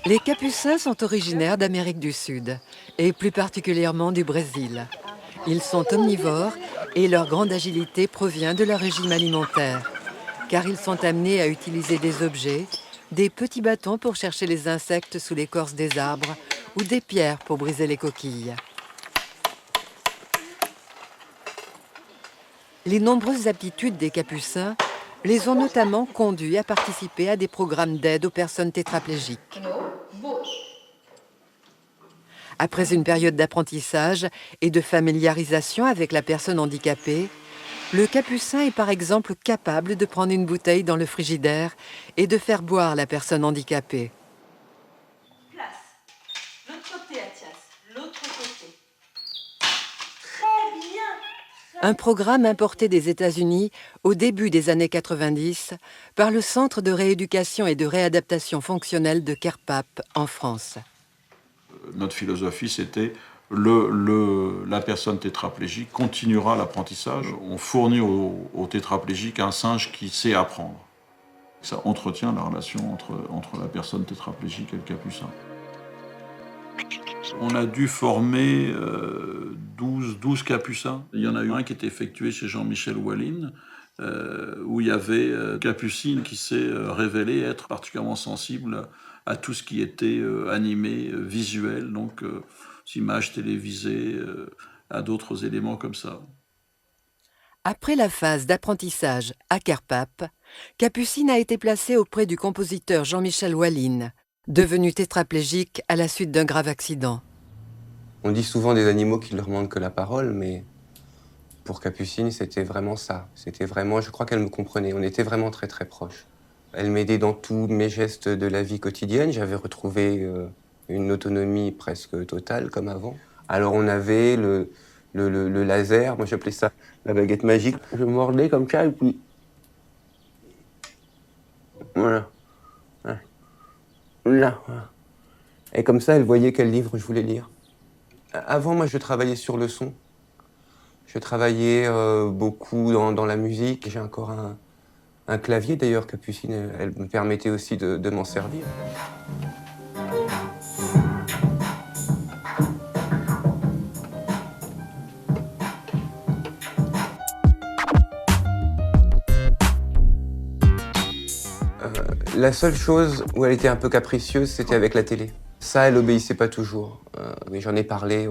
Les capucins sont originaires d'Amérique du Sud, et plus particulièrement du Brésil. Ils sont omnivores et leur grande agilité provient de leur régime alimentaire, car ils sont amenés à utiliser des objets, des petits bâtons pour chercher les insectes sous l'écorce des arbres ou des pierres pour briser les coquilles. Les nombreuses aptitudes des capucins les ont notamment conduits à participer à des programmes d'aide aux personnes tétraplégiques. Après une période d'apprentissage et de familiarisation avec la personne handicapée, le capucin est par exemple capable de prendre une bouteille dans le frigidaire et de faire boire la personne handicapée. Place. L'autre côté, Athias. L'autre côté. Très bien. Un programme importé des États-Unis au début des années 90 par le Centre de rééducation et de réadaptation fonctionnelle de Kerpap en France. Notre philosophie, c'était la personne tétraplégique continuera l'apprentissage. On fournit aux tétraplégiques un singe qui sait apprendre. Ça entretient la relation entre la personne tétraplégique et le capucin. On a dû former 12 capucins. Il y en a eu un qui était effectué chez Jean-Michel Walin, où il y avait Capucine qui s'est révélé être particulièrement sensible à tout ce qui était animé, visuel, donc images télévisées, à d'autres éléments comme ça. Après la phase d'apprentissage à Kerpap, Capucine a été placée auprès du compositeur Jean-Michel Walin, devenu tétraplégique à la suite d'un grave accident. On dit souvent des animaux qu'il leur manque que la parole, mais pour Capucine, c'était vraiment ça. C'était vraiment, je crois qu'elle me comprenait. On était vraiment très très proches. Elle m'aidait dans tous mes gestes de la vie quotidienne. J'avais retrouvé une autonomie presque totale comme avant. Alors on avait le laser, moi j'appelais ça la baguette magique. Je mordais comme ça et puis... Voilà. Là, voilà. Et comme ça, elle voyait quel livre je voulais lire. Avant, moi, je travaillais sur le son. Je travaillais beaucoup dans la musique. J'ai encore un clavier, d'ailleurs, Capucine, elle me permettait aussi de m'en servir. La seule chose où elle était un peu capricieuse, c'était avec la télé. Ça, elle obéissait pas toujours. Mais j'en ai parlé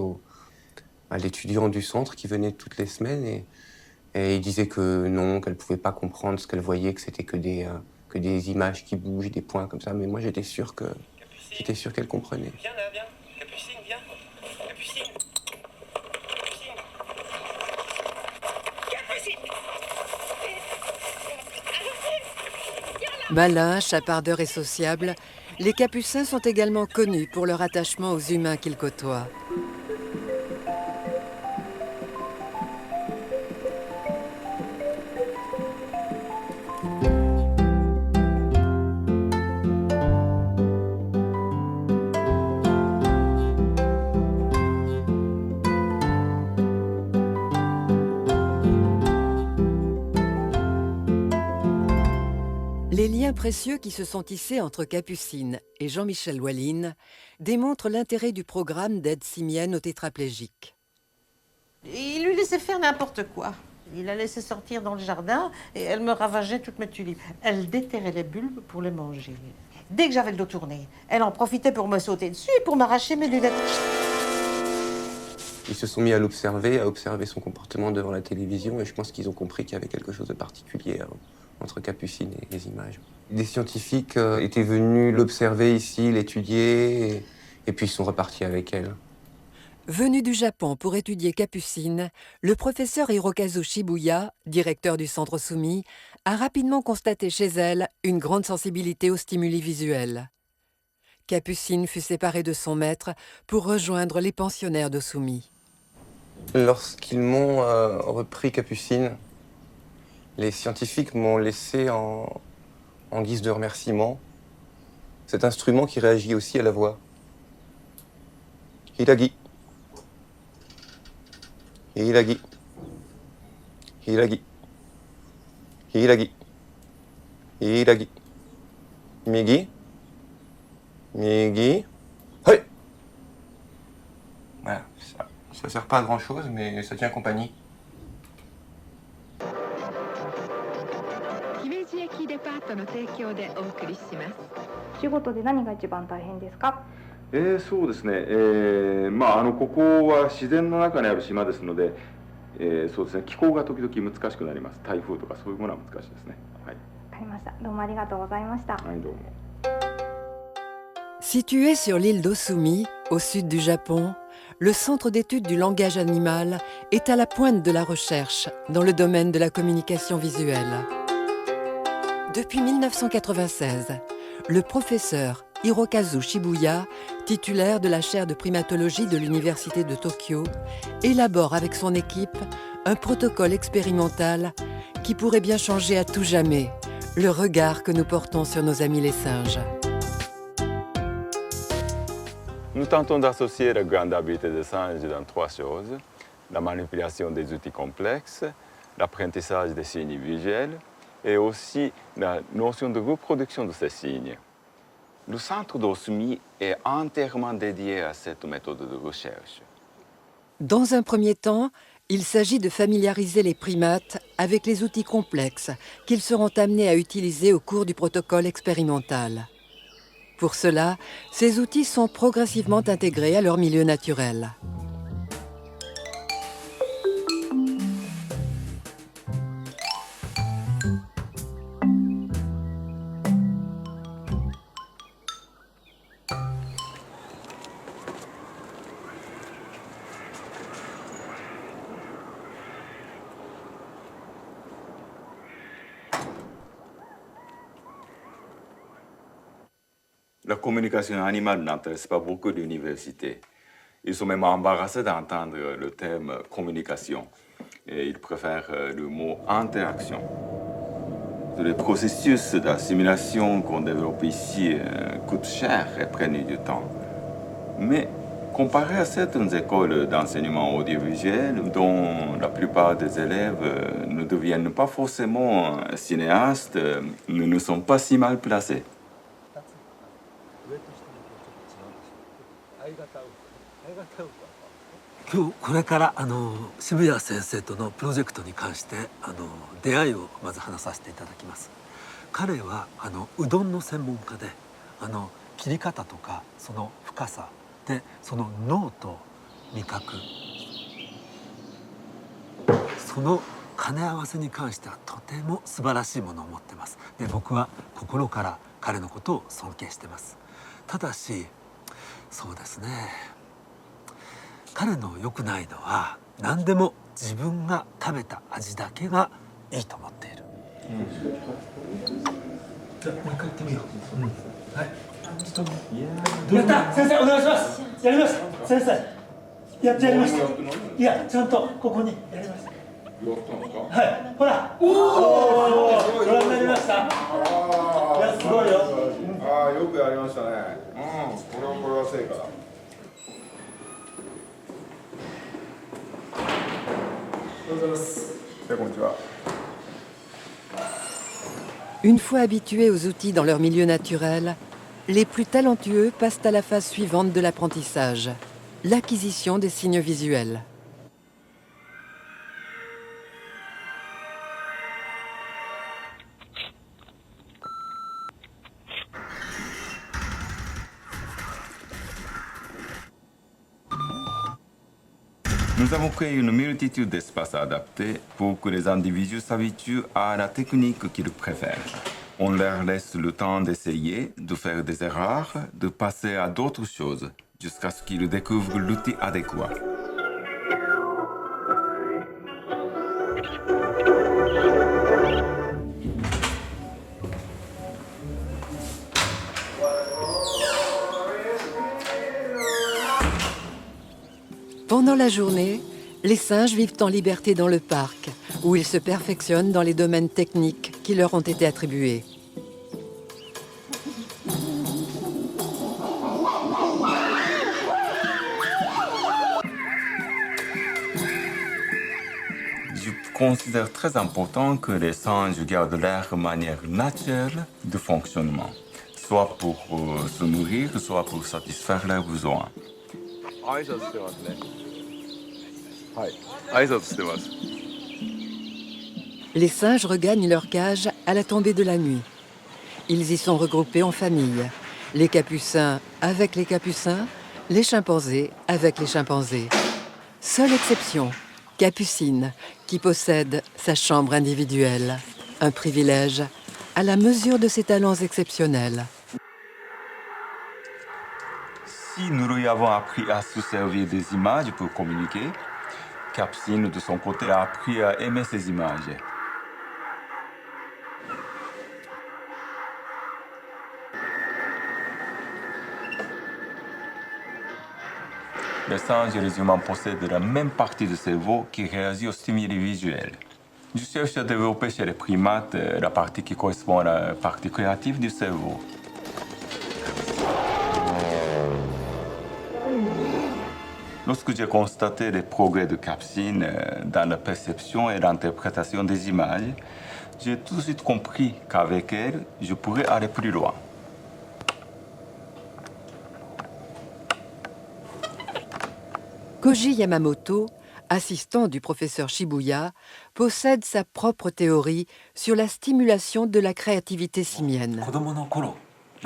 à l'étudiant du centre qui venait toutes les semaines et il disait que non, qu'elle pouvait pas comprendre ce qu'elle voyait, que c'était que des images qui bougent, des points comme ça. Mais moi, j'étais sûr qu'elle comprenait. Viens là, viens. Capucine, viens. Capucine. Capucine. Capucine. Malins, chapardeurs et sociables, les capucins sont également connus pour leur attachement aux humains qu'ils côtoient. Les liens précieux qui se sont tissés entre Capucine et Jean-Michel Walin démontrent l'intérêt du programme d'aide simienne aux tétraplégiques. Il lui laissait faire n'importe quoi. Il la laissait sortir dans le jardin et elle me ravageait toutes mes tulipes. Elle déterrait les bulbes pour les manger. Dès que j'avais le dos tourné, elle en profitait pour me sauter dessus et pour m'arracher mes lunettes. Ils se sont mis à l'observer, à observer son comportement devant la télévision et je pense qu'ils ont compris qu'il y avait quelque chose de particulier entre Capucine et les images. Des scientifiques étaient venus l'observer ici, l'étudier et puis ils sont repartis avec elle. Venu du Japon pour étudier Capucine, le professeur Hirokazu Shibuya, directeur du Centre Sumi, a rapidement constaté chez elle une grande sensibilité aux stimuli visuels. Capucine fut séparée de son maître pour rejoindre les pensionnaires d'Osumi. Lorsqu'ils m'ont repris Capucine, les scientifiques m'ont laissé en guise de remerciement cet instrument qui réagit aussi à la voix. Hiragi. Hiragi. Hiragi. Hiragi. Hiragi. Migi. Migi. Hey! Voilà, ça sert pas à grand chose, mais ça tient compagnie. 姫路駅デパートの提供でお送りします。仕事で何が一番大変ですか？そうですね、ここは自然の中にある島ですので、そうですね、気候が時々難しくなります。台風とかそういうものは難しいですね。はい。わかりました。どうもありがとうございました。はい、どうも。Situé sur l'île d'Osumi, au sud du Japon, le Centre d'études du langage animal est à la pointe de la recherche dans le domaine de la communication visuelle. Depuis 1996, le professeur Hirokazu Shibuya, titulaire de la chaire de primatologie de l'Université de Tokyo, élabore avec son équipe un protocole expérimental qui pourrait bien changer à tout jamais le regard que nous portons sur nos amis les singes. Nous tentons d'associer la grande habileté des singes dans trois choses: la manipulation des outils complexes, l'apprentissage des signes visuels et aussi la notion de reproduction de ces signes. Le centre d'Osumi est entièrement dédié à cette méthode de recherche. Dans un premier temps, il s'agit de familiariser les primates avec les outils complexes qu'ils seront amenés à utiliser au cours du protocole expérimental. Pour cela, ces outils sont progressivement intégrés à leur milieu naturel. La communication animale n'intéresse pas beaucoup l'université. Ils sont même embarrassés d'entendre le terme communication et ils préfèrent le mot interaction. Les processus d'assimilation qu'on développe ici coûtent cher et prennent du temps. Mais comparé à certaines écoles d'enseignement audiovisuel, dont la plupart des élèves ne deviennent pas forcément cinéastes, nous ne sommes pas si mal placés. 今日これから渋谷先生とのプロジェクトに関して出会いをまず話させていただきます。彼はうどんの専門家で切り方とかその深さでその脳と味覚その兼ね合わせに関してはとても素晴らしいものを持ってます。で僕は心から彼のことを尊敬してます。ただしそうですね、彼の良くないのは何でも自分が食べた味だけがいいと思っている。じゃあもう一回言ってみよう。はい。やった、先生お願いします。やりました、先生。やってやりました。いや、ちゃんとここにやりました。はい、ほら。おお、ご覧になりました。いや、すごいよ。ああ、よくやりましたね。これは成果だ。 Une fois habitués aux outils dans leur milieu naturel, les plus talentueux passent à la phase suivante de l'apprentissage, l'acquisition des signes visuels. Nous avons créé une multitude d'espaces adaptés pour que les individus s'habituent à la technique qu'ils préfèrent. On leur laisse le temps d'essayer, de faire des erreurs, de passer à d'autres choses, jusqu'à ce qu'ils découvrent l'outil adéquat. Pendant la journée, les singes vivent en liberté dans le parc, où ils se perfectionnent dans les domaines techniques qui leur ont été attribués. Je considère très important que les singes gardent leur manière naturelle de fonctionnement, soit pour se nourrir, soit pour satisfaire leurs besoins. Les singes regagnent leur cage à la tombée de la nuit. Ils y sont regroupés en famille. Les capucins avec les capucins, les chimpanzés avec les chimpanzés. Seule exception, Capucine, qui possède sa chambre individuelle. Un privilège à la mesure de ses talents exceptionnels. Si nous lui avons appris à se servir des images pour communiquer, Capucine, de son côté, a appris à aimer ces images. Les singes et les humains possèdent la même partie du cerveau qui réagit aux stimuli visuels. Je cherche à développer chez les primates la partie qui correspond à la partie créative du cerveau. Lorsque j'ai constaté les progrès de Capucine dans la perception et l'interprétation des images, j'ai tout de suite compris qu'avec elle, je pourrais aller plus loin. Koji Yamamoto, assistant du professeur Shibuya, possède sa propre théorie sur la stimulation de la créativité simienne.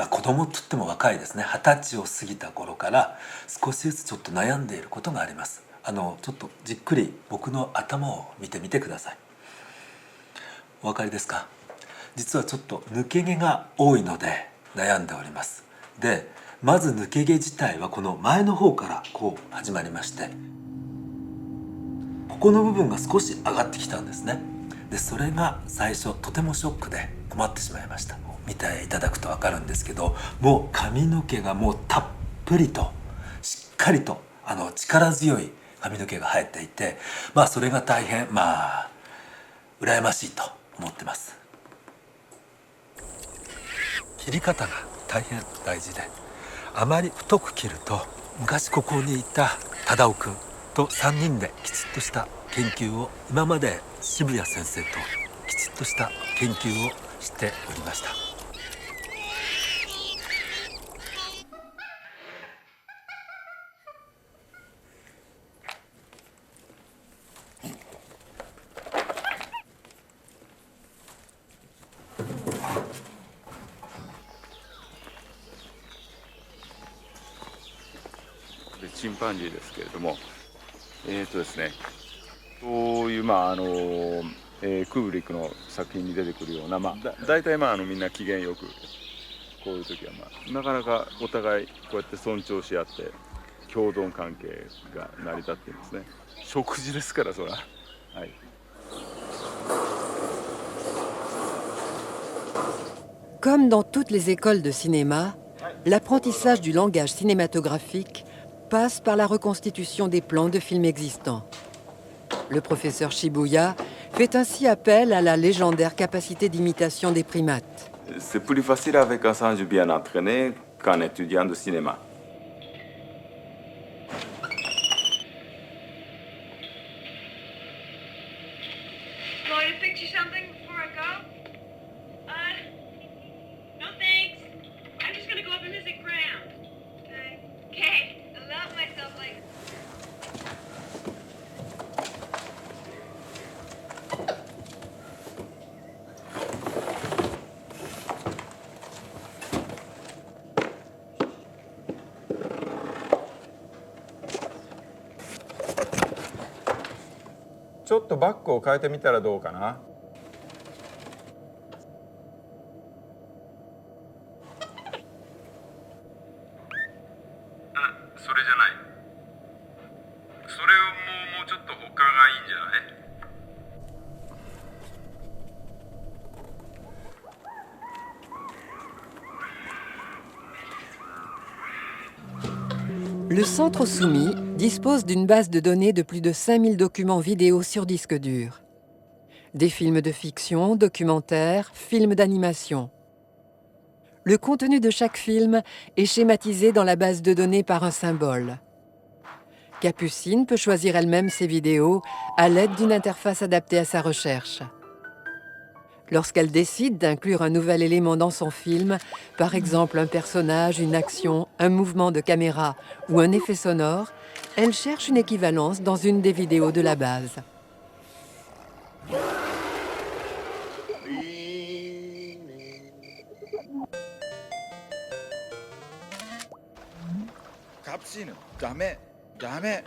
子供といっても若いですね、20歳を過ぎた頃から少しずつちょっと悩んでいることがあります。ちょっとじっくり僕の頭を見てみてください。お分かりですか？実はちょっと抜け毛が多いので悩んでおります。で、まず抜け毛自体はこの前の方からこう始まりまして、ここの部分が少し上がってきたんですね。で、それが最初とてもショックで困ってしまいました。見ていただくと分かるんですけど、もう髪の毛がもうたっぷりとしっかりと力強い髪の毛が生えていて、それが大変羨ましいと思ってます。切り方が大変大事で、あまり太く切ると昔ここにいた忠雄君と3人できちっとした研究を、今まで渋谷先生ときちっとした研究をしておりました。チンパンジーですけれども、ですね、そういうクーブリックの作品に出てくるような、大体みんな機嫌よく、こういう時はなかなかお互いこうやって尊重し合って共存関係が成り立っていますね。食事ですからそら、はい。Comme dans toutes les écoles de cinéma, l'apprentissage du langage cinématographique passe par la reconstitution des plans de films existants. Le professeur Shibuya fait ainsi appel à la légendaire capacité d'imitation des primates. C'est plus facile avec un singe bien entraîné qu'un étudiant de cinéma. « ちょっとバックを変えてみたらどうかな。それじゃない。それをもうちょっと他がいいんじゃない？ Le Centre Osumi dispose d'une base de données de plus de 5000 documents vidéo sur disque dur. Des films de fiction, documentaires, films d'animation. Le contenu de chaque film est schématisé dans la base de données par un symbole. Capucine peut choisir elle-même ses vidéos à l'aide d'une interface adaptée à sa recherche. Lorsqu'elle décide d'inclure un nouvel élément dans son film, par exemple un personnage, une action, un mouvement de caméra ou un effet sonore, elle cherche une équivalence dans une des vidéos de la base. Capucine, ダメ、ダメ。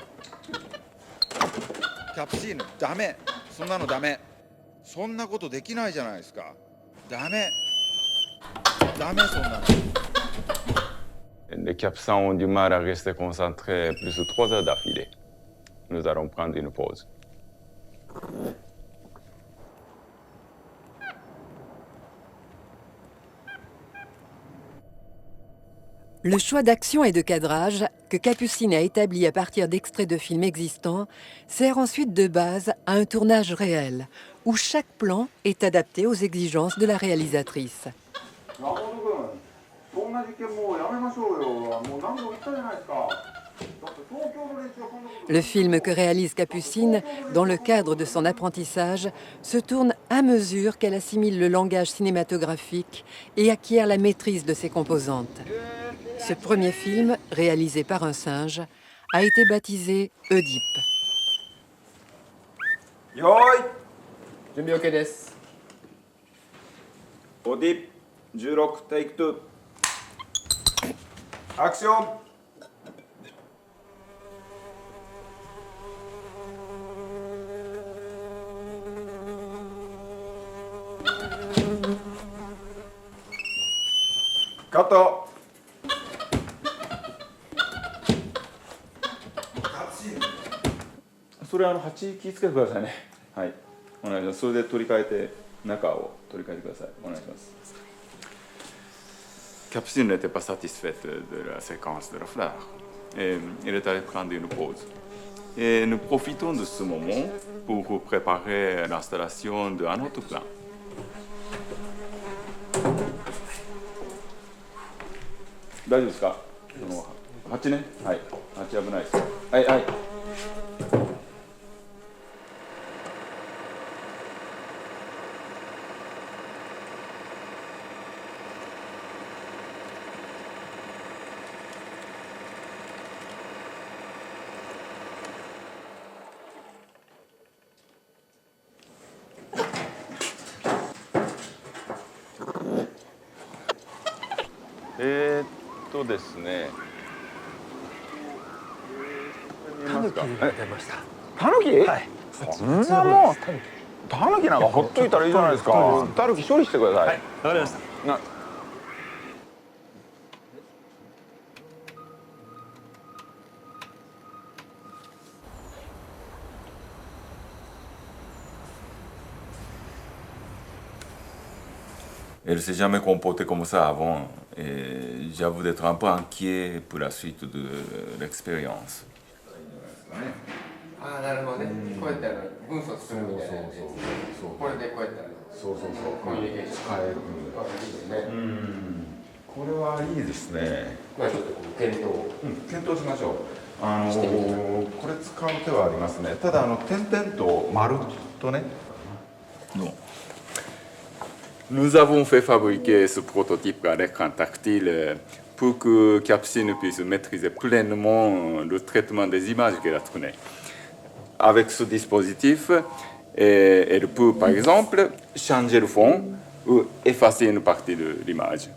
Capucine, ダメ。そんなのダメ。そんなことできないじゃないですか。ダメ。ダメそんなの。Les Capucins ont du mal à rester concentrés plus de 3 heures d'affilée. Nous allons prendre une pause. Le choix d'action et de cadrage que Capucine a établi à partir d'extraits de films existants sert ensuite de base à un tournage réel, où chaque plan est adapté aux exigences de la réalisatrice. Le film que réalise Capucine, dans le cadre de son apprentissage, se tourne à mesure qu'elle assimile le langage cinématographique et acquiert la maîtrise de ses composantes. Ce premier film, réalisé par un singe, a été baptisé Oedipe. Yoi! Junbi OK desu. Oedipe, 16 take 2. Action! Cut! それ8気をつけてくださいね。はい、お願いします。それで取り替えて中を取り替えてください。お願いします。Capucine n'était pas satisfaite de la séquence de la fleur. Elle est allée prendre une pause. Et nous profitons de ce moment pour préparer l'installation d'un autre plan. 大丈夫ですか？8ね。はい。8危ないです。はいはい。ですね。タヌキが出ました。タヌキ？はい。そんなもん。タヌキなんかほっといたらいいじゃないですか。タヌキ処理してください。はい。わかりました。Elle ne s'est jamais comportée comme ça avant. Et j'avoue d'être un peu inquiet pour la suite de l'expérience. ああ、なるほどね。こうやって文章作るみたいなやつ。これでこうやってコミュニケーション変える。これはいいですね。まあちょっと検討しましょう。これ使う手はありますね。ただ点々と丸とね。Nous avons fait fabriquer ce prototype à l'écran tactile pour que Capucine puisse maîtriser pleinement le traitement des images qu'elle a tournées. Avec ce dispositif, elle peut par exemple changer le fond ou effacer une partie de l'image.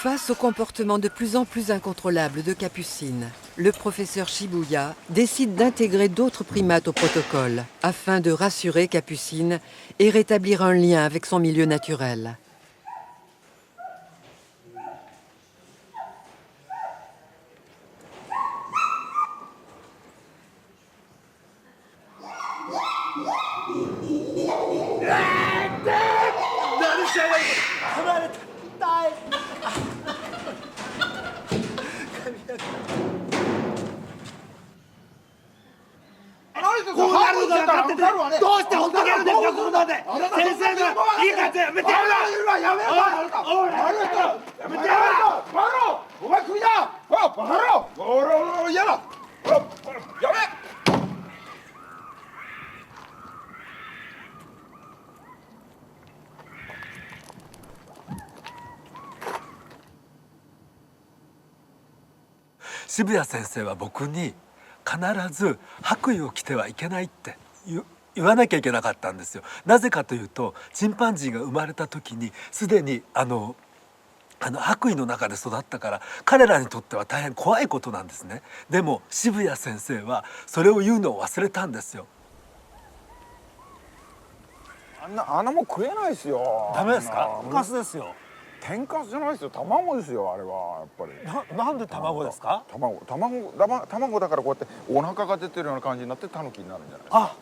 Face au comportement de plus en plus incontrôlable de Capucine, le professeur Shibuya décide d'intégrer d'autres primates au protocole afin de rassurer Capucine et rétablir un lien avec son milieu naturel.渋谷先生は僕に必ず白衣を着てはいけないって言わなきゃいけなかったんですよ。なぜかというとチンパンジーが生まれた時にすでに白衣の中で育ったから彼らにとっては大変怖いことなんですね。でも渋谷先生はそれを言うのを忘れたんですよ。あんなもん食えないですよ。ダメですか？天かすですよ。天かすじゃないですよ。卵ですよあれはやっぱり。なんで卵ですか？卵だからこうやってお腹が出てるような感じになってタヌキになるんじゃないですか。あ。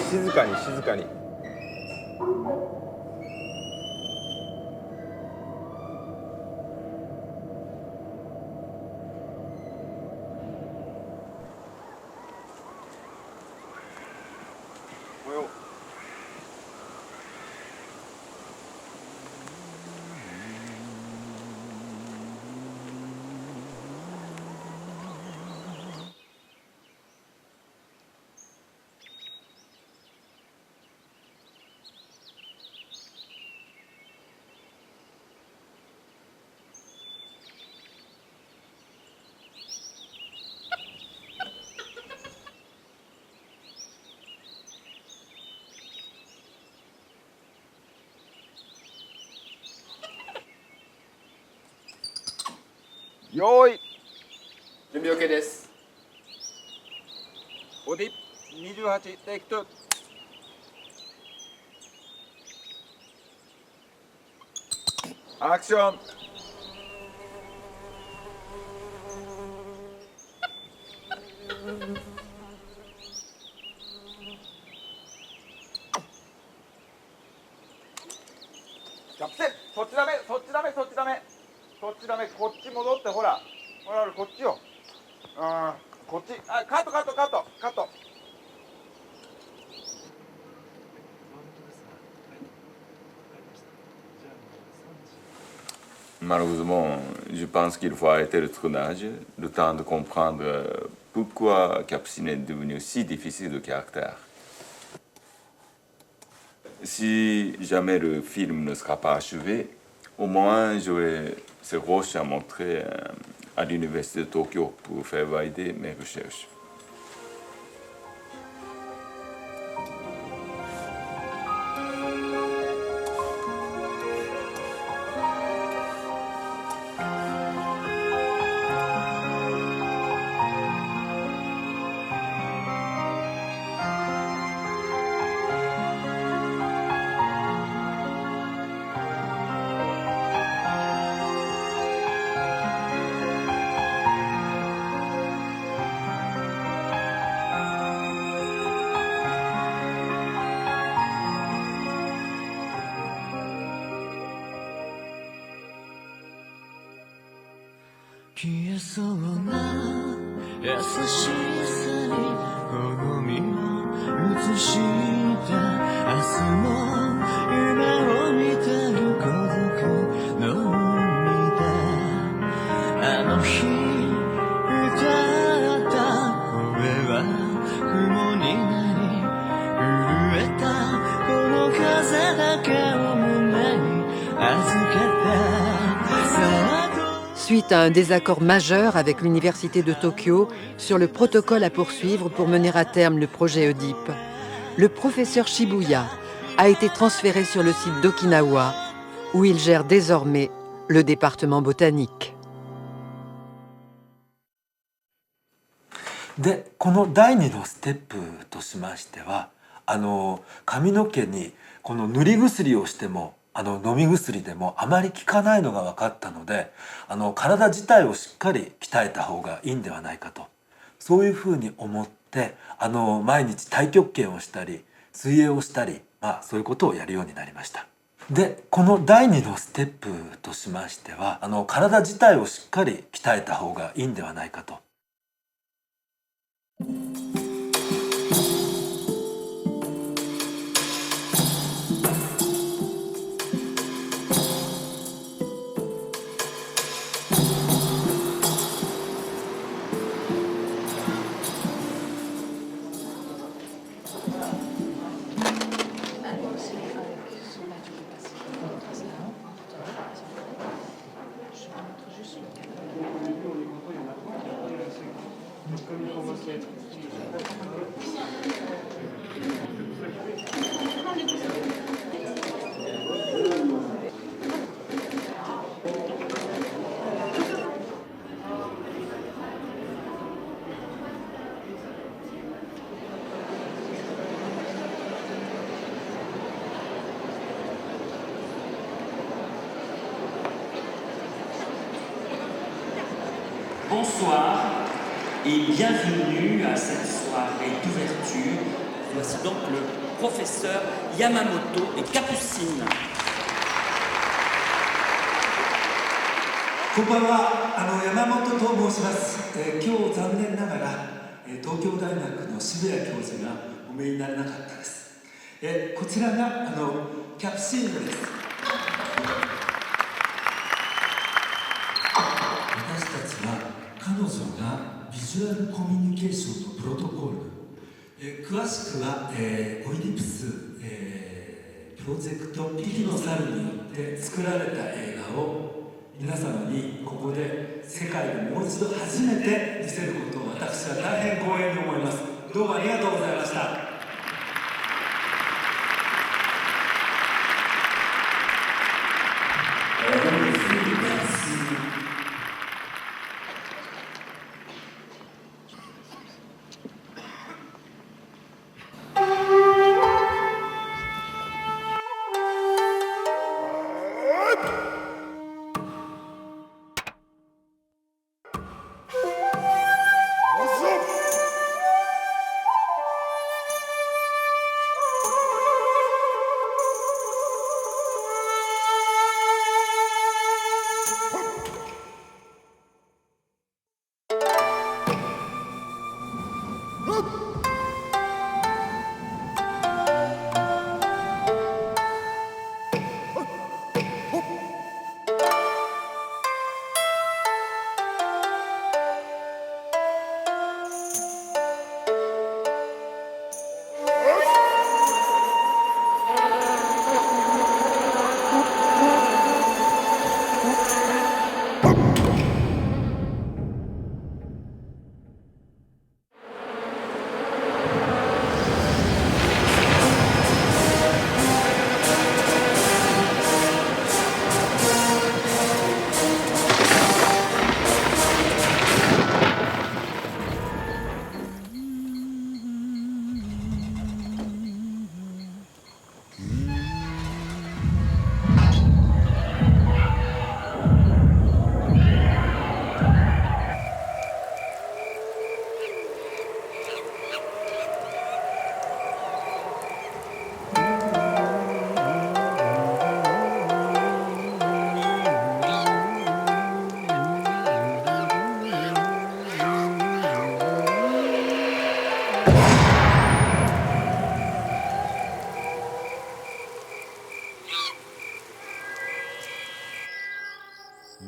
静かに静かに。よーい。準備 OK です。ボディ28テイク2。アクション。キャプテン、そっちダメ、そっちダメ、そっちダメ。そっちダメ、こっち戻ってほら。ほらこっちよ。こっち。あ、カットカットカットカット。Malheureusement, je pense qu'il faut arrêter le tournage, le temps de comprendre pourquoi Capucine est devenue si difficile de caractère. Si jamais le film ne sera pas achevé, au moins j'aurai ces roches à montrer à l'université de Tokyo pour faire valider mes recherches.消えそうな優しさに好みを映した明日の夢を見たい suite à un désaccord majeur avec l'université de Tokyo sur le protocole à poursuivre pour mener à terme le projet Oedipe, le professeur Shibuya a été transféré sur le site d'Okinawa, où il gère désormais le département botanique. でこの第2のステップとしましては髪の毛にこの塗り薬をしても飲み薬でもあまり効かないのが分かったので体自体をしっかり鍛えた方がいいんではないかとそういうふうに思って毎日太極拳をしたり水泳をしたり、そういうことをやるようになりました。でこの第2のステップとしましては体自体をしっかり鍛えた方がいいんではないかと。Bonsoir et bienvenue à cette soirée d'ouverture. Voici donc le professeur Yamamoto et Capucine. こんばんは、山本と申します。今日残念ながら東京大学の渋谷教授がお見えになれなかったです。こちらがキャプシーヌです。私たちは彼女がビジュアルコミュニケーションとプロトコール、詳しくは、オイディプス、プロジェクト「ピキの猿」によって作られた映画を皆様にここで世界でもう一度初めて見せることを私は大変光栄に思います。どうもありがとうございました。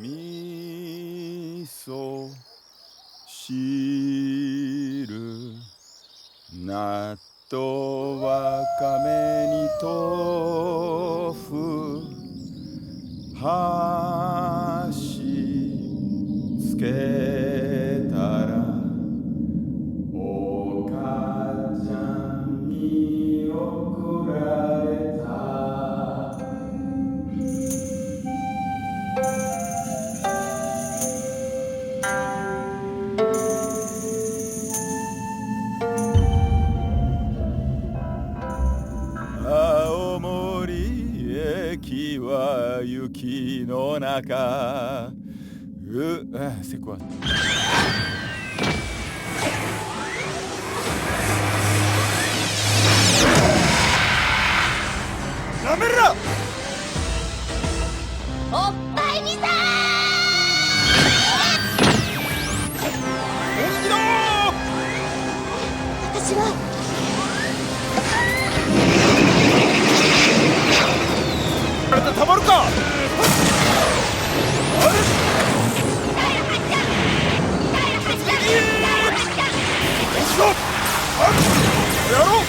味噌汁納豆わかめに豆腐箸つけたらお母ちゃんに怒られた青森駅は雪の中c'est quoiやめろおっぱいにさ本気だ私はあれでたまるかやろう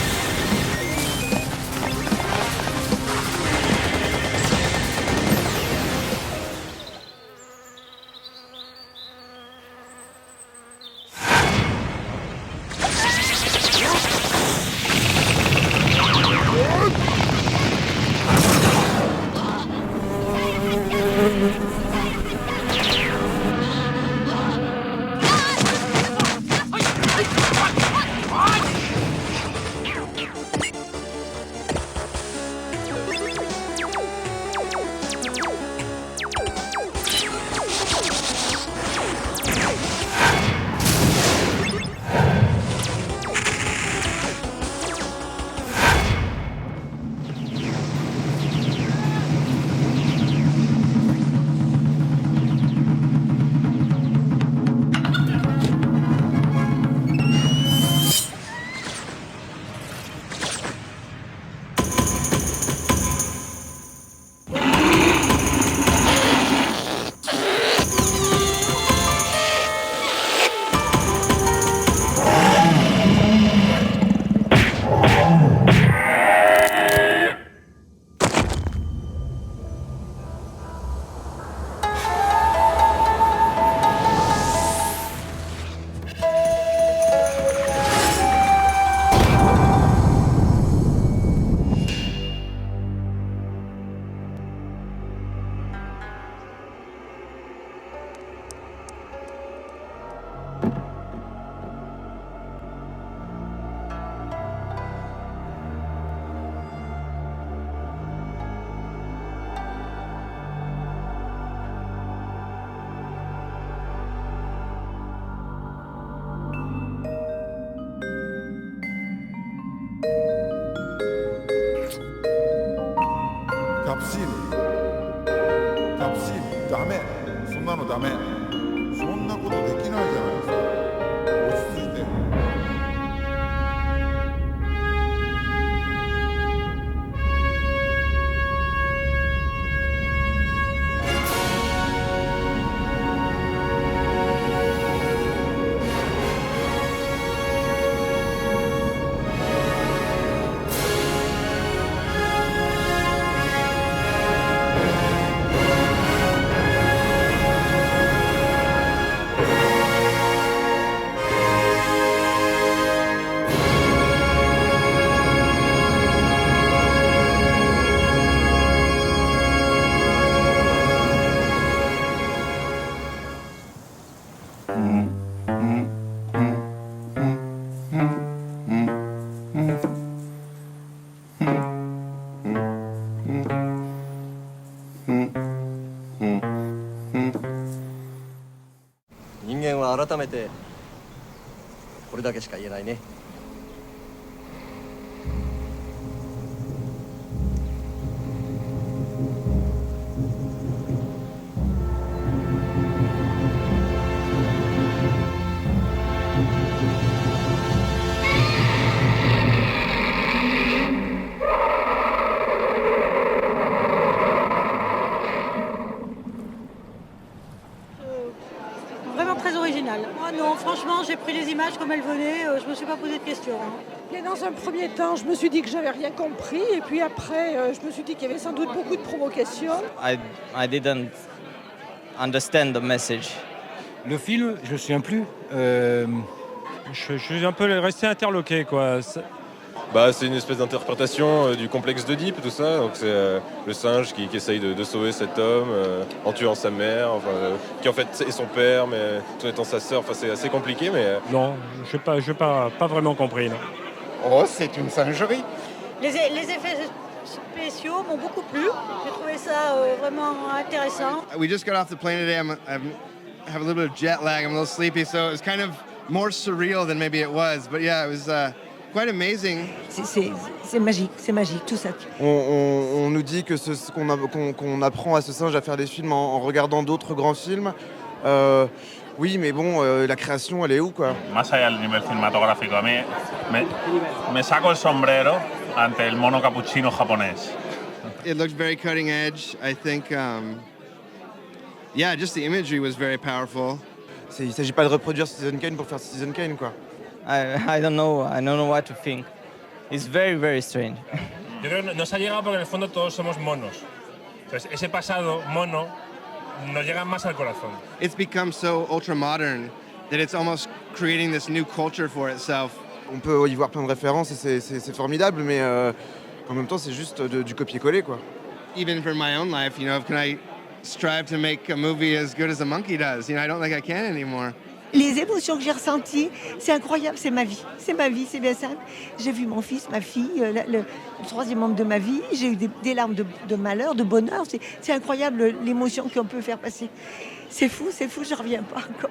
キャプシールダメそんなのダメそんなことできないじゃないですか落ち着いて人間は改めてこれだけしか言えないね。Vraiment très original. Moi non, franchement, j'ai pris les images comme elles venaient, je me suis pas posé de questions. Et dans un premier temps, je me suis dit que j'avais rien compris, et puis après, je me suis dit qu'il y avait sans doute beaucoup de provocations. I didn't understand the message Le film, je me souviens plus. Je suis un peu resté interloqué, quoi. Bah, c'est une espèce d'interprétation du complexe d'Oedipe, tout ça. Donc c'est le singe qui essaye de sauver cet homme en tuant sa mère, qui en fait est son père, mais tout en étant sa sœur. Enfin, c'est assez compliqué, mais... Non, je n'ai pas vraiment compris. Non. Oh, c'est une singerie. Les effets spéciaux m'ont beaucoup plu. J'ai trouvé ça vraiment intéressant. We just got off the plane today. I have a little bit of jet lag. I'm a little sleepy, so it was kind of more surreal than maybe it was. But yeah, it was quite amazing. C'est magique, tout ça. On nous dit que qu'on apprend à ce singe à faire des films en regardant d'autres grands films. Oui, mais bon, la création, elle est où, quoi? Más allá del nivel cinematográfico, a mí me saco el sombrero ante el mono capuchino japonés. It looked very cutting edge. I think, yeah, just the imagery was very powerful. Il ne s'agit pas de reproduire Citizen Kane pour faire Citizen Kane, quoi. I don't know what to think. It's very, very strange. Yo creo que nos ha llegado porque en el fondo todos somos monos. Entonces, ese pasado mono nos llega más al corazón. It's become so ultra modern that it's almost creating this new culture for itself. On peut y voir plein de références et c'est formidable, mais en même temps, c'est juste du copier-coller, quoi. Even for my own life, you know, can I strive to make a movie as good as a monkey does? You know, I don't think I can anymore. Les émotions que j'ai ressenties, c'est incroyable, c'est ma vie, c'est bien simple. J'ai vu mon fils, ma fille, le troisième membre de ma vie, j'ai eu des larmes de malheur, de bonheur. C'est incroyable l'émotion qu'on peut faire passer. C'est fou, je ne reviens pas encore.